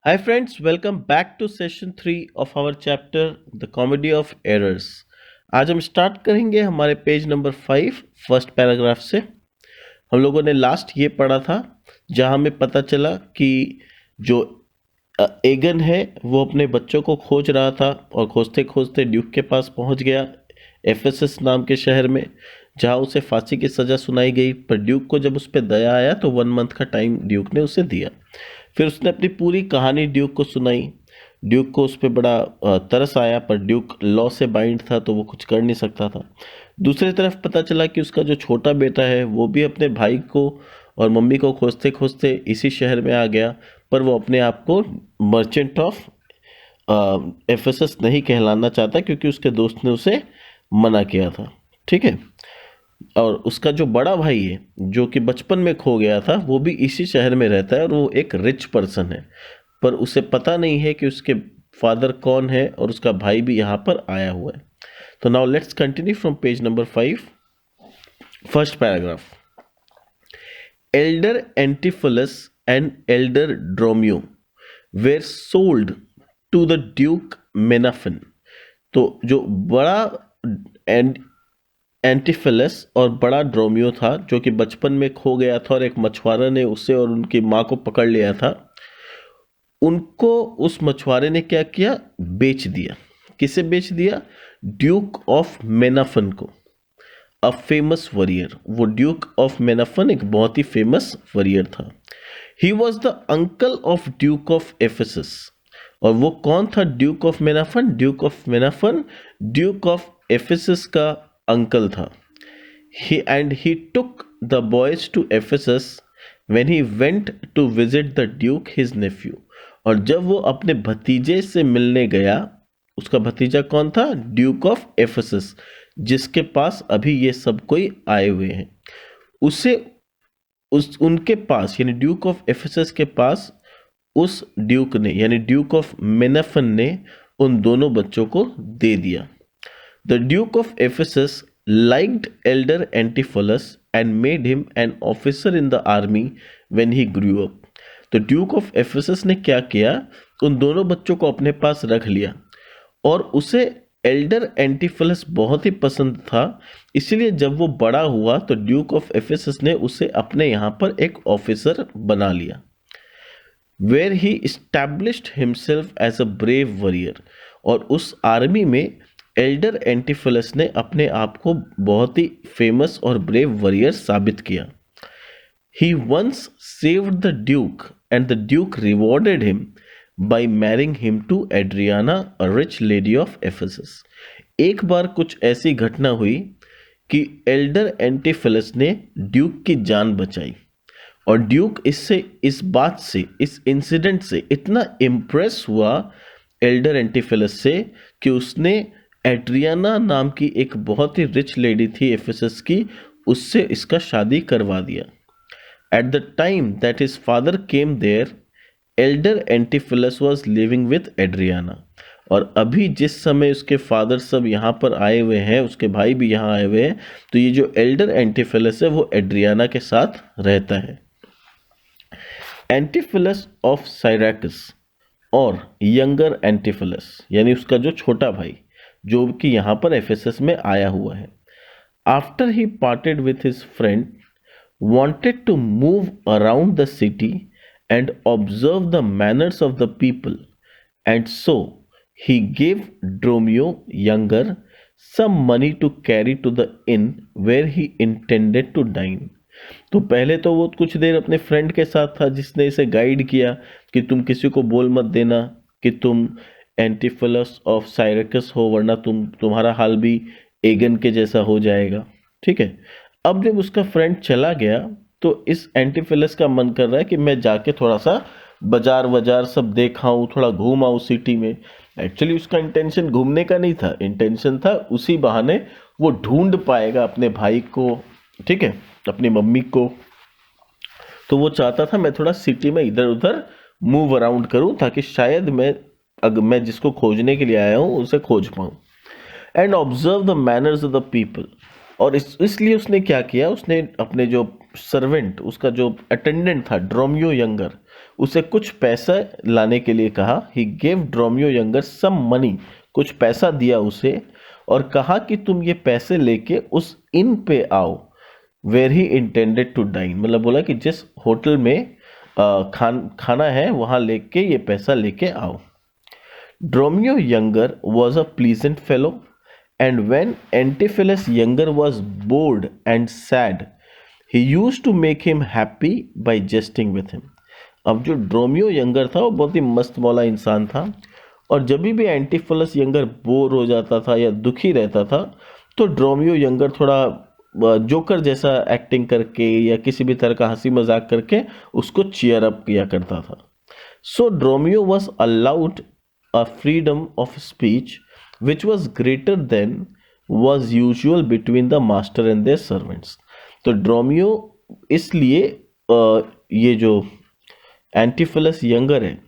Hi friends, welcome back to session 3 of our chapter The Comedy of Errors। आज हम start करेंगे हमारे page number 5 first paragraph से। हम लोगों ने लास्ट ये पढ़ा था जहां हमें पता चला कि जो एगन है वो अपने बच्चों को खोज रहा था और खोजते खोजते ड्यूक के पास पहुंच गया, एफेसस नाम के शहर में, जहां उसे फांसी की सज़ा सुनाई गई। पर ड्यूक को जब उस पर दया आया तो 1 मंथ का टाइम ड्यूक ने उसे दिया। फिर उसने अपनी पूरी कहानी ड्यूक को सुनाई। ड्यूक को उस पर बड़ा तरस आया, पर ड्यूक लॉ से बाइंड था तो वो कुछ कर नहीं सकता था। दूसरी तरफ पता चला कि उसका जो छोटा बेटा है वो भी अपने भाई को और मम्मी को खोजते खोजते इसी शहर में आ गया, पर वो अपने आप को मर्चेंट ऑफ एफेसस नहीं कहलाना चाहता क्योंकि उसके दोस्त ने उसे मना किया था। ठीक है। और उसका जो बड़ा भाई है जो कि बचपन में खो गया था वो भी इसी शहर में रहता है और वो एक रिच पर्सन है, पर उसे पता नहीं है कि उसके फादर कौन है और उसका भाई भी यहाँ पर आया हुआ है। तो now let's continue from page number 5 first paragraph. Elder Antipholus and elder Dromio were sold to the duke Menaphon. तो जो बड़ा एंटीफिलस और बड़ा ड्रोमियो था जो कि बचपन में खो गया था और एक मछुआरा ने उसे और उनकी माँ को पकड़ लिया था, उनको उस मछुआरे ने क्या किया, बेच दिया। किसे बेच दिया? ड्यूक ऑफ मेनाफन को, अ फेमस वॉरियर। वो ड्यूक ऑफ मेनाफन एक बहुत ही फेमस वॉरियर था। He was the uncle of duke of Ephesus. और वो कौन था duke of मेनाफन? Duke of मेनाफन Duke of एफेसस का अंकल था। He took the boys to Ephesus when he went to visit the duke his nephew। और जब वो अपने भतीजे से मिलने गया, उसका भतीजा कौन था? ड्यूक ऑफ एफेसस, जिसके पास अभी ये सब कोई आए हुए हैं। उसे उनके पास यानी ड्यूक ऑफ एफेसस के पास उस ड्यूक ने यानी ड्यूक ऑफ मेनाफन ने उन दोनों बच्चों को दे दिया। The Duke of Ephesus liked elder Antiphilus and made him an officer in the army when he grew up। तो ड्यूक ऑफ एफेसस ने क्या किया, उन दोनों बच्चों को अपने पास रख लिया और उसे एल्डर एंटीफिलस बहुत ही पसंद था। इसलिए जब वो बड़ा हुआ तो ड्यूक ऑफ एफेसस ने उसे अपने यहाँ पर एक ऑफिसर बना लिया। Where he established himself as a brave warrior. और उस आर्मी में एल्डर एंटीफिलस ने अपने आप को बहुत ही फेमस और ब्रेव वॉरियर साबित किया। He once saved the duke and the duke rewarded him by marrying him to Adriana, a rich lady of Ephesus. एक बार कुछ ऐसी घटना हुई कि एल्डर एंटीफिलस ने ड्यूक की जान बचाई और ड्यूक इस बात से, इस इंसिडेंट से इतना इम्प्रेस हुआ एल्डर एंटीफिलस से कि उसने एड्रियाना नाम की एक बहुत ही रिच लेडी थी एफेसस की, उससे इसका शादी करवा दिया। At the time that his father came there, elder Antipholus was living with Adriana. और अभी जिस समय उसके फादर सब यहाँ पर आए हुए हैं, उसके भाई भी यहाँ आए हुए हैं, तो ये जो एल्डर एंटीफिलस है वो एड्रियाना के साथ रहता है। एंटीफिलस ऑफ साइरैकस और यंगर एंटीफिलस यानी उसका जो छोटा भाई जो कि यहाँ पर एफेसस में आया हुआ है, after he parted with his friend wanted to move around the city and observe the manners of the people, and so he gave Dromio younger some money to carry to the inn where he intended to dine। तो पहले तो वो कुछ देर अपने friend के साथ था जिसने इसे गाइड किया कि तुम किसी को बोल मत देना कि तुम एंटीफिलस ऑफ साइरकस हो, वरना तुम्हारा हाल भी एगन के जैसा हो जाएगा। ठीक है। अब जब उसका फ्रेंड चला गया तो इस एंटीफिलस का मन कर रहा है कि मैं जाके थोड़ा सा बाजार वजार सब देखाऊं, थोड़ा घूम आऊं सिटी में। एक्चुअली उसका इंटेंशन घूमने का नहीं था, इंटेंशन था उसी बहाने वो ढूंढ पाएगा अपने भाई को, ठीक है, अपनी मम्मी को। तो वो चाहता था मैं थोड़ा सिटी में इधर उधर मूव अराउंड करूं ताकि शायद मैं जिसको खोजने के लिए आया हूं उसे खोज पाऊं। And observe the manners of the people. और इसलिए उसने क्या किया, उसने अपने जो सर्वेंट, उसका जो अटेंडेंट था ड्रोमियो यंगर, उसे कुछ पैसा लाने के लिए कहा। He gave Dromio younger some money, कुछ पैसा दिया उसे और कहा कि तुम ये पैसे लेके उस इन पे आओ where he intended to dine, मतलब बोला कि जिस होटल में खाना है वहां लेके ये पैसा लेके आओ। Dromio younger was a pleasant fellow and when Antipholus younger was bored and said he use to make him happy by jesting with him. अब जो ड्रोमियो यंगर था वो बहुत ही मस्त मौला इंसान था और जब भी एंटीफिलस यंगर बोर हो जाता था या दुखी रहता था तो ड्रोमियो यंगर थोड़ा जोकर जैसा एक्टिंग करके या किसी भी तरह का हंसी मजाक करके उसको चीयर अप किया करता था। सो Dromio was allowed a freedom of speech which was greater than was usual between the master and their servants. तो ड्रोमियो इसलिए ये जो एंटीफिलस यंगर है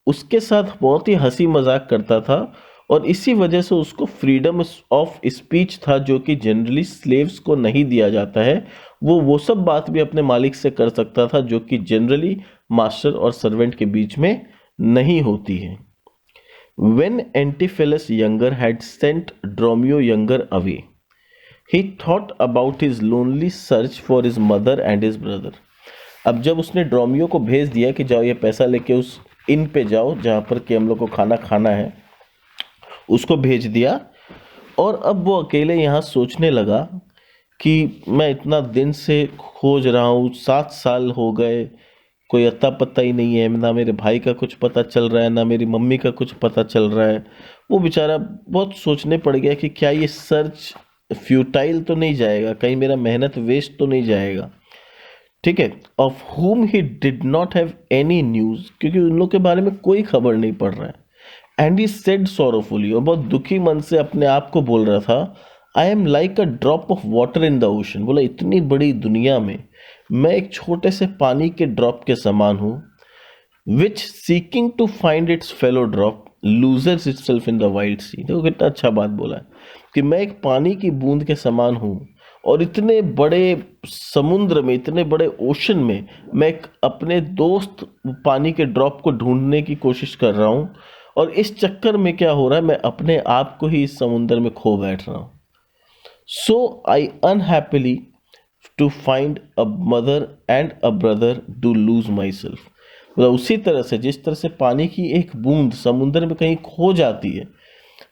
उसके साथ बहुत ही हंसी मजाक करता था और इसी वजह से उसको फ्रीडम ऑफ स्पीच था जो कि जनरली स्लेव्स को नहीं दिया जाता है। वो सब बात भी अपने मालिक से कर सकता था जो कि जनरली मास्टर और सर्वेंट के बीच में नहीं होती है। When Antipholus younger had sent Dromio younger away, he thought about his lonely search for his mother and his brother. अब जब उसने ड्रोमियो को भेज दिया कि जाओ ये पैसा लेके उस इन पे जाओ जहाँ पर कि हम लोग को खाना खाना है, उसको भेज दिया और अब वो अकेले यहाँ सोचने लगा कि मैं इतना दिन से खोज रहा हूँ, 7 साल हो गए, कोई अता पता ही नहीं है, ना मेरे भाई का कुछ पता चल रहा है ना मेरी मम्मी का कुछ पता चल रहा है। वो बेचारा बहुत सोचने पड़ गया कि क्या ये सर्च फ्यूटाइल तो नहीं जाएगा, कहीं मेरा मेहनत वेस्ट तो नहीं जाएगा। ठीक है, ऑफ हुम he did not have any news, क्योंकि उन लोग के बारे में कोई खबर नहीं पड़ रहा है। एंड ही सेड सॉरोफुली, और बहुत दुखी मन से अपने आप को बोल रहा था, I am like a drop of water in the ocean. बोला इतनी बड़ी दुनिया में मैं एक छोटे से पानी के ड्रॉप के समान हूँ। Which seeking to find its fellow drop loses itself in the wild sea. देखो कितना अच्छा बात बोला है कि मैं एक पानी की बूंद के समान हूँ और इतने बड़े समुद्र में, इतने बड़े ओशन में मैं एक अपने दोस्त पानी के ड्रॉप को ढूंढने की कोशिश कर रहा हूँ और इस चक्कर में क्या हो रहा है, मैं अपने आप को ही इस समुद्र में खो बैठ रहा हूँ। So I unhappily to find a mother and a brother do lose myself. मतलब उसी तरह से जिस तरह से पानी की एक बूंद समुद्र में कहीं खो जाती है,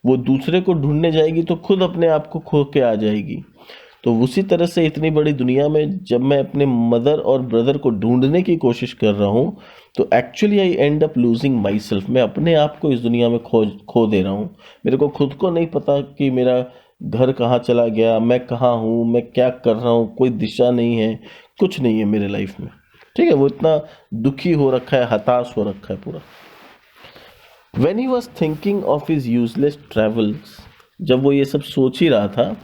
वो दूसरे को ढूंढने जाएगी तो खुद अपने आप को खो के आ जाएगी। तो उसी तरह से इतनी बड़ी दुनिया में जब मैं अपने मदर और ब्रदर को ढूंढने की कोशिश कर रहा हूँ तो actually I and up losing my self. मैं अपने आप को इस दुनिया में खो दे रहा हूँ। मेरे को खुद को नहीं पता कि मेरा घर कहाँ चला गया, मैं कहाँ हूँ, मैं क्या कर रहा हूँ, कोई दिशा नहीं है, कुछ नहीं है मेरे लाइफ में। ठीक है, वो इतना दुखी हो रखा है, हताश हो रखा है पूरा। When he was thinking of his useless travels, जब वो ये सब सोच ही रहा था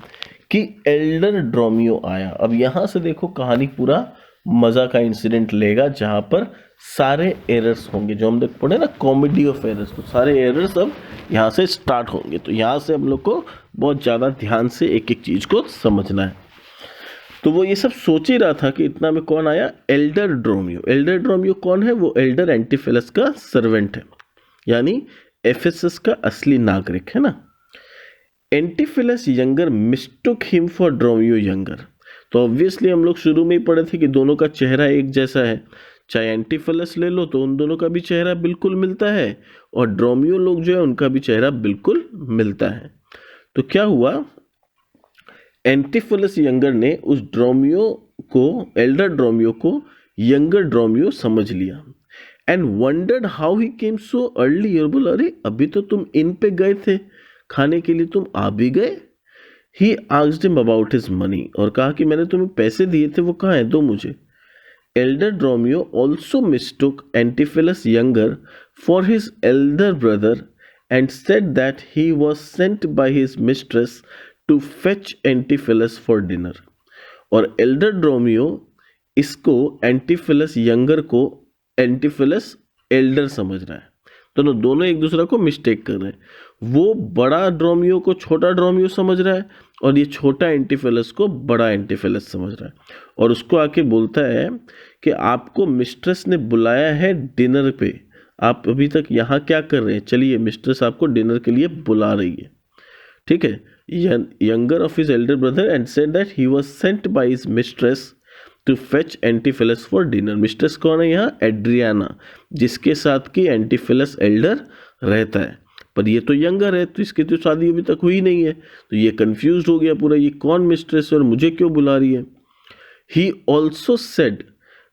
कि एल्डर ड्रोमियो आया। अब यहाँ से देखो कहानी पूरा मजा का इंसिडेंट लेगा जहाँ पर सारे एरर्स होंगे, जो हम लोग पढ़े ना कॉमेडी ऑफ एरर्स, तो सारे एरर्स अब यहाँ से स्टार्ट होंगे। तो यहाँ से हम लोग को बहुत ज़्यादा ध्यान से एक एक चीज़ को समझना है। तो वो ये सब सोच ही रहा था कि इतना में कौन आया, एल्डर ड्रोमियो। एल्डर ड्रोमियो कौन है, वो एल्डर एंटीफिलस का सर्वेंट है, यानी एफेसस का असली नागरिक है ना। Antipholus younger mistook him for Dromio younger. तो ऑब्वियसली हम लोग शुरू में ही पढ़े थे कि दोनों का चेहरा एक जैसा है, चाहे एंटीफिलस ले लो तो उन दोनों का भी चेहरा बिल्कुल मिलता है और ड्रोमियो लोग जो है उनका भी चेहरा बिल्कुल मिलता है। तो क्या हुआ, एंटीफिलस यंगर ने उस ड्रोमियो को, एल्डर ड्रोमियो को यंगर ड्रोमियो समझ लिया and wondered how he came so early. और बोला अरे अभी तो तुम इन पे गए थे खाने के लिए, तुम आ भी गए। He asked him about his money, और कहा कि मैंने तुम्हें पैसे दिए थे वो कहाँ है, दो मुझे। Elder Dromio also mistook Antipholus younger for his elder brother and said that he was sent by his mistress to fetch Antipholus for dinner. और एल्डर ड्रोमियो इसको एंटीफिलस यंगर को एंटीफिलस एल्डर समझ रहा है। तो दोनों एक दूसरे को मिस्टेक कर रहे हैं। वो बड़ा ड्रोमियो को छोटा ड्रोमियो समझ रहा है और ये छोटा एंटीफेलस को बड़ा एंटीफेलस समझ रहा है, और उसको आके बोलता है कि आपको मिस्ट्रेस ने बुलाया है डिनर पे, आप अभी तक यहाँ क्या कर रहे हैं, चलिए मिस्ट्रेस आपको डिनर के लिए बुला रही है। ठीक है, younger of his elder brother and said that he was sent by his mistress to fetch Antipholus for dinner. Mistress कौन है यहाँ? एड्रियाना, जिसके साथ की एंटीफिलस एल्डर रहता है, पर ये तो यंगर है, तो इसकी तो शादी अभी तक हुई नहीं है, तो ये कंफ्यूज हो गया पूरा, ये कौन मिस्ट्रेस है और मुझे क्यों बुला रही है। He also said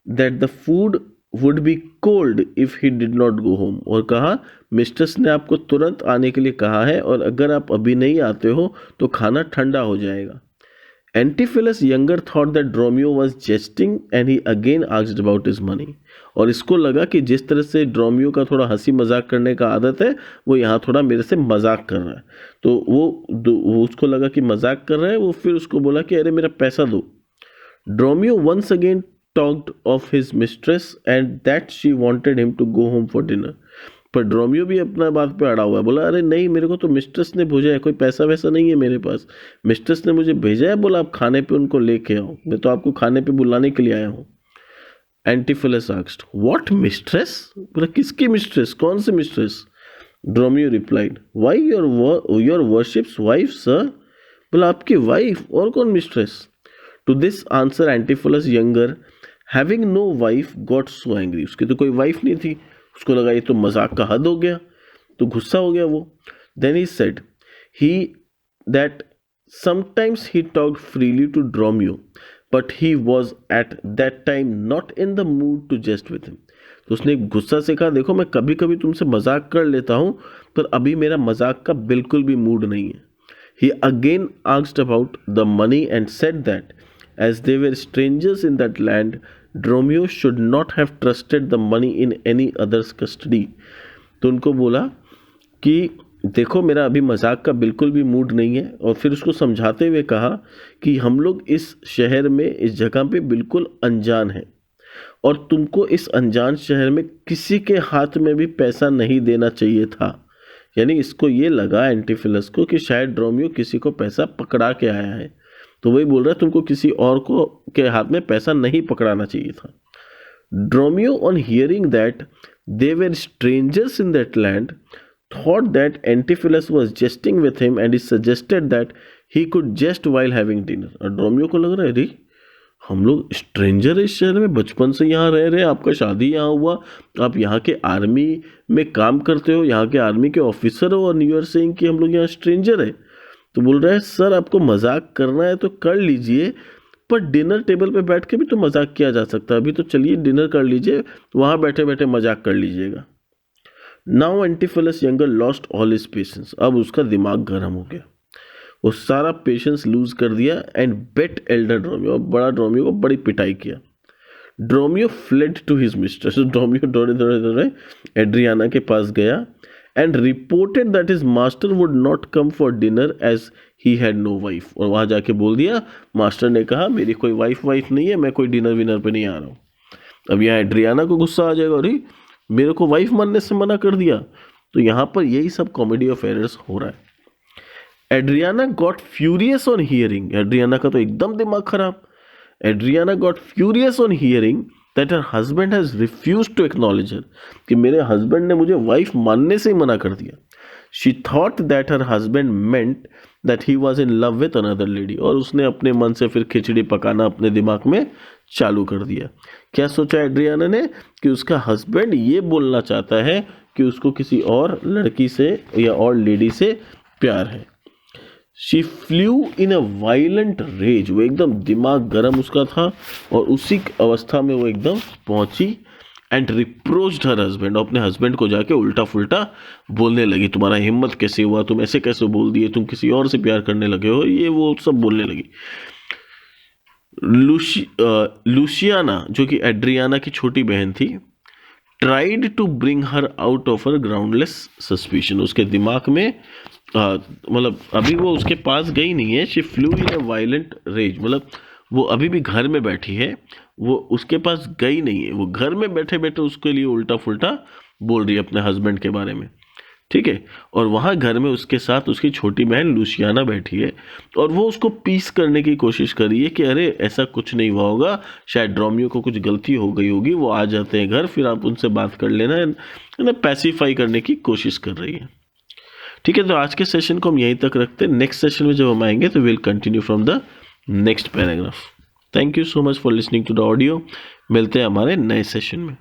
that the food would be cold if he did not go home, और कहा मिस्ट्रेस ने आपको तुरंत आने के लिए कहा है और अगर आप अभी नहीं आते हो तो खाना ठंडा हो जाएगा। Antipholus younger thought that Dromio was jesting and he again asked about his money, और इसको लगा कि जिस तरह से ड्रोमियो का थोड़ा हंसी मजाक करने का आदत है, वो यहाँ थोड़ा मेरे से मजाक कर रहा है, तो वो उसको लगा कि मजाक कर रहा है, वो फिर उसको बोला कि अरे मेरा पैसा दो। Dromio once again talked of his mistress and that she wanted him to go home for dinner, पर ड्रोमियो भी अपना बात पे अड़ा हुआ है, बोला अरे नहीं, मेरे को तो मिस्ट्रेस ने भेजा है, कोई पैसा वैसा नहीं है मेरे पास, मिस्ट्रेस ने मुझे भेजा है, बोला आप खाने पे उनको लेके आओ, मैं तो आपको खाने पे बुलाने के लिए आया हूँ। एंटीफिलस आस्क्ड व्हाट मिस्ट्रेस, बोला किसकी मिस्ट्रेस, कौन सी mistress. Dromio replied why your worship's wife sir, बोला आपकी वाइफ, और कौन mistress. To this answer Antipholus younger having no wife got so angry, उसकी तो कोई वाइफ नहीं थी, उसको लगा ये तो मजाक का हद हो गया, तो गुस्सा हो गया वो। Then he said he that sometimes he talked freely to Dromio but he was at that time not in the mood to jest with him, तो उसने गुस्सा से कहा देखो मैं कभी कभी तुमसे मजाक कर लेता हूँ, पर अभी मेरा मजाक का बिल्कुल भी मूड नहीं है। He again asked about the money and said that as they were strangers in that land, Dromio should not have trusted the money in any other's custody, तो उनको बोला कि देखो मेरा अभी मजाक का बिल्कुल भी मूड नहीं है, और फिर उसको समझाते हुए कहा कि हम लोग इस शहर में, इस जगह पे बिल्कुल अनजान हैं, और तुमको इस अनजान शहर में किसी के हाथ में भी पैसा नहीं देना चाहिए था। यानी इसको ये लगा एंटीफिलस को कि शायद ड्रोमियो किसी को पैसा पकड़ा के आया है, तो वही बोल रहा है तुमको किसी और को के हाथ में पैसा नहीं पकड़ाना चाहिए था। Dromio on hearing that they were strangers in that land thought that Antipholus was jesting with him and he suggested that he could jest while having dinner, और ड्रोमियो को लग रहा है अरे हम लोग स्ट्रेंजर इस शहर में, बचपन से यहाँ रह रहे हैं, आपका शादी यहाँ हुआ, आप यहाँ के आर्मी में काम करते हो, यहाँ के आर्मी के ऑफिसर हो, और यू आर सेइंग कि हम लोग यहाँ स्ट्रेंजर है। तो बोल रहा है सर आपको मजाक करना है तो कर लीजिए, पर डिनर टेबल पे बैठ के भी तो मजाक किया जा सकता है, अभी तो चलिए डिनर कर लीजिए, वहाँ बैठे बैठे मजाक कर लीजिएगा। Now Antipholus younger lost all his patience, अब उसका दिमाग गर्म हो गया, वो सारा पेशेंस लूज कर दिया एंड बेट एल्डर ड्रोमियो, बड़ा ड्रोमियो को बड़ी पिटाई किया। ड्रोमियो फ्लेड टू हिज मिस्ट्रेस, ड्रोमियो दौड़े दौड़े दौड़े एड्रियाना के पास गया and reported that his master would not come for dinner as he had no wife, और वहाँ जाके बोल दिया मास्टर ने कहा मेरी कोई वाइफ नहीं है, मैं कोई डिनर विनर पे नहीं आ रहा हूँ। अब यहाँ एड्रियाना को गुस्सा आ जाएगा, अरे मेरे को वाइफ मानने से मना कर दिया, तो यहाँ पर यही सब कॉमेडी ऑफ एरर्स हो रहा है। Adriana got furious on hearing, Adriana का तो एकदम दिमाग खराब। Adriana got furious on hearing that her husband has refused to acknowledge her, कि मेरे हस्बैंड ने मुझे वाइफ मानने से ही मना कर दिया। She thought that her husband meant that he was in love with another lady, और उसने अपने मन से फिर खिचड़ी पकाना अपने दिमाग में चालू कर दिया। क्या सोचा एड्रियाना ने कि उसका हस्बैंड ये बोलना चाहता है कि उसको किसी और लड़की से या और लेडी से प्यार है। She flew in a violent rage, वो एकदम दिमाग गर्म उसका था, और उसी अवस्था में वो एकदम पहुंची एंड रिप्रोच्ड हर हस्बैंड, अपने हस्बैंड को जाके उल्टा फुल्टा बोलने लगी, तुम्हारा हिम्मत कैसे हुआ, तुम ऐसे कैसे बोल दिए, तुम किसी और से प्यार करने लगे हो, ये वो सब बोलने लगी। लुसियाना जो कि एड्रियाना की छोटी बहन थी, tried to bring her out of her groundless suspicion, उसके दिमाग में मतलब अभी वो उसके पास गई नहीं है। She flew in a violent rage, मतलब वो अभी भी घर में बैठी है, वो उसके पास गई नहीं है, वो घर में बैठे बैठे उसके लिए उल्टा फुल्टा बोल रही है अपने हस्बैंड के बारे में, ठीक है। और वहाँ घर में उसके साथ उसकी छोटी बहन लुसियाना बैठी है और वो उसको पीस करने की कोशिश कर रही है कि अरे ऐसा कुछ नहीं हुआ होगा, शायद रोमियो को कुछ गलती हो गई होगी, वो आ जाते हैं घर, फिर आप उनसे बात कर लेना, है ना, पैसिफाई करने की कोशिश कर रही है। ठीक है, तो आज के सेशन को हम यहीं तक रखते हैं। नेक्स्ट सेशन में जब हम आएंगे तो will continue from the next paragraph. Thank you so much for listening to the audio. मिलते हैं हमारे नए सेशन में।